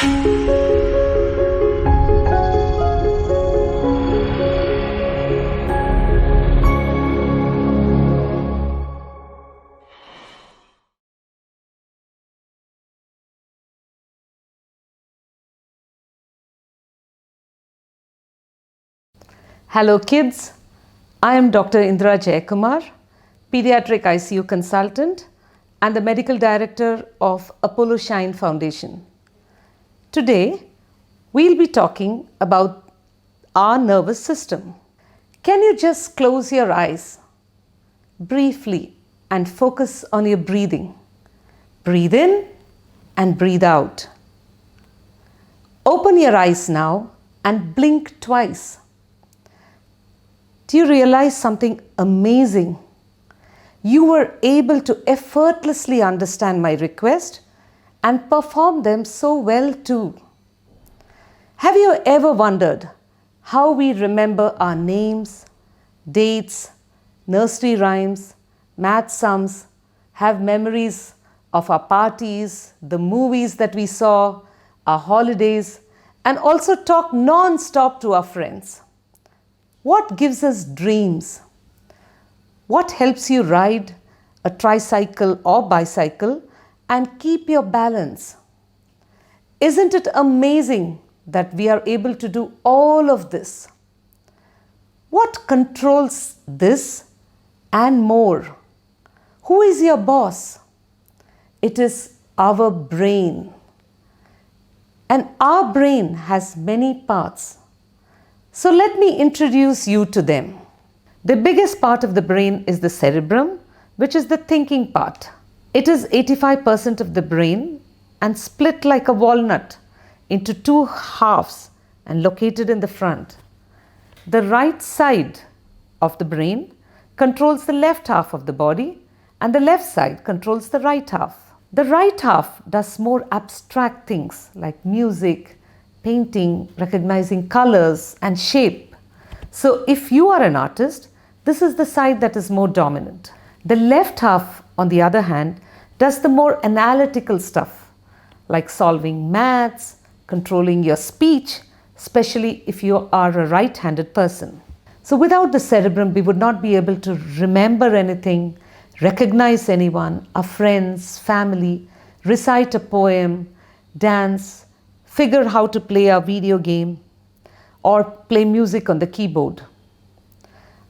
Hello kids, I am Dr. Indra Jayakumar, Pediatric ICU Consultant and the Medical Director of Apollo Shine Foundation. Today, we'll be talking about our nervous system. Can you just close your eyes briefly and focus on your breathing? Breathe in and breathe out. Open your eyes now and blink twice. Do you realize something amazing? You were able to effortlessly understand my request and perform them so well too. Have you ever wondered how we remember our names, dates, nursery rhymes, math sums, have memories of our parties, the movies that we saw, our holidays, and also talk non-stop to our friends? What gives us dreams? What helps you ride a tricycle or bicycle and keep your balance? Isn't it amazing that we are able to do all of this? What controls this and more? Who is your boss? It is our brain. And our brain has many parts. So let me introduce you to them. The biggest part of the brain is the cerebrum, which is the thinking part. It is 85% of the brain and split like a walnut into two halves and located in the front. The right side of the brain controls the left half of the body and the left side controls the right half. The right half does more abstract things like music, painting, recognizing colors and shape. So if you are an artist, this is the side that is more dominant. The left half, on the other hand, does the more analytical stuff like solving maths, controlling your speech, especially if you are a right-handed person. So without the cerebrum, we would not be able to remember anything, recognize anyone, our friends, family, recite a poem, dance, figure how to play a video game, or play music on the keyboard.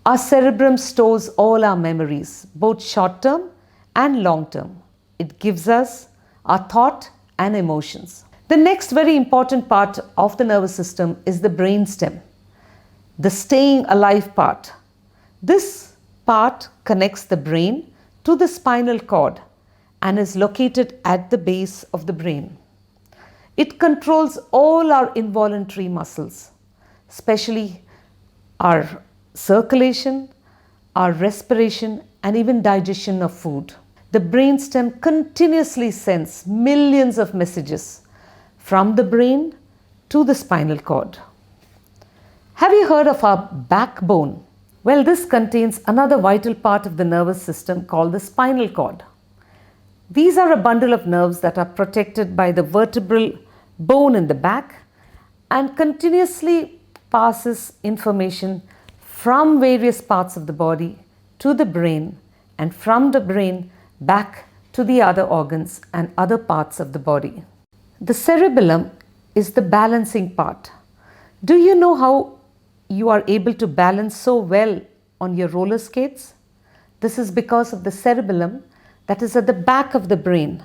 Our cerebrum stores all our memories, both short-term and long-term. It gives us our thought and emotions. The next very important part of the nervous system is the brainstem, the staying alive part. This part connects the brain to the spinal cord and is located at the base of the brain. It controls all our involuntary muscles, especially our circulation, our respiration, and even digestion of food. The brainstem continuously sends millions of messages from the brain to the spinal cord. Have you heard of our backbone? Well, this contains another vital part of the nervous system called the spinal cord. These are a bundle of nerves that are protected by the vertebral bone in the back and continuously passes information from various parts of the body to the brain and from the brain back to the other organs and other parts of the body. The cerebellum is the balancing part. Do you know how you are able to balance so well on your roller skates? This is because of the cerebellum that is at the back of the brain.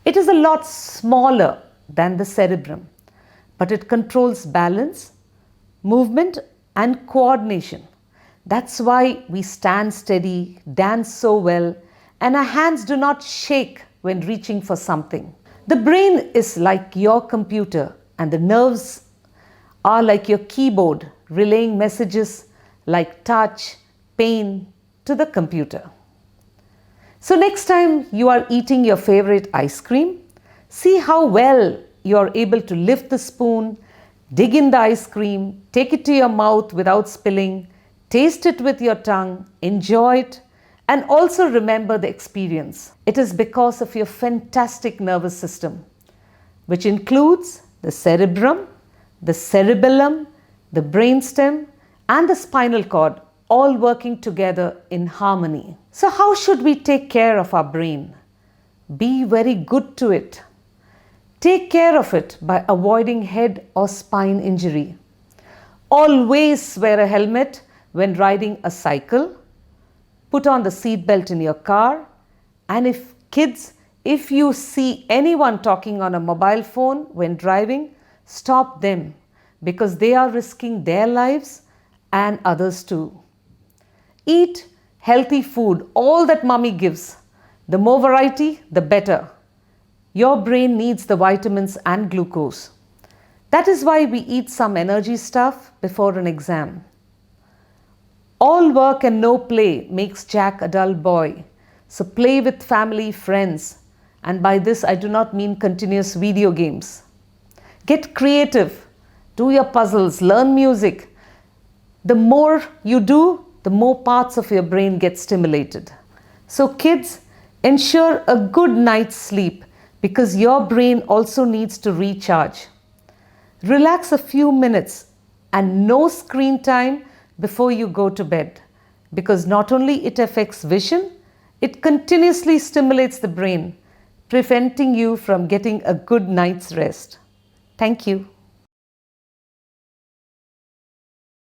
It is a lot smaller than the cerebrum, but it controls balance, movement and coordination. That's why we stand steady, dance so well, and our hands do not shake when reaching for something. The brain is like your computer and the nerves are like your keyboard, relaying messages like touch, pain to the computer. So next time you are eating your favorite ice cream, see how well you are able to lift the spoon, dig in the ice cream, take it to your mouth without spilling, taste it with your tongue, enjoy it, and also remember the experience. It is because of your fantastic nervous system, which includes the cerebrum, the cerebellum, the brainstem, and the spinal cord all working together in harmony. So how should we take care of our brain? Be very good to it. Take care of it by avoiding head or spine injury. Always wear a helmet when riding a cycle. Put on the seat belt in your car. And if you see anyone talking on a mobile phone when driving, stop them because they are risking their lives and others too. Eat healthy food, all that mommy gives. The more variety, the better. Your brain needs the vitamins and glucose. That is why we eat some energy stuff before an exam. All work and no play makes Jack a dull boy. So play with family, friends. And by this, I do not mean continuous video games. Get creative. Do your puzzles. Learn music. The more you do, the more parts of your brain get stimulated. So kids, ensure a good night's sleep because your brain also needs to recharge. Relax a few minutes and no screen time before you go to bed because not only it affects vision, it continuously stimulates the brain, preventing you from getting a good night's rest. Thank you.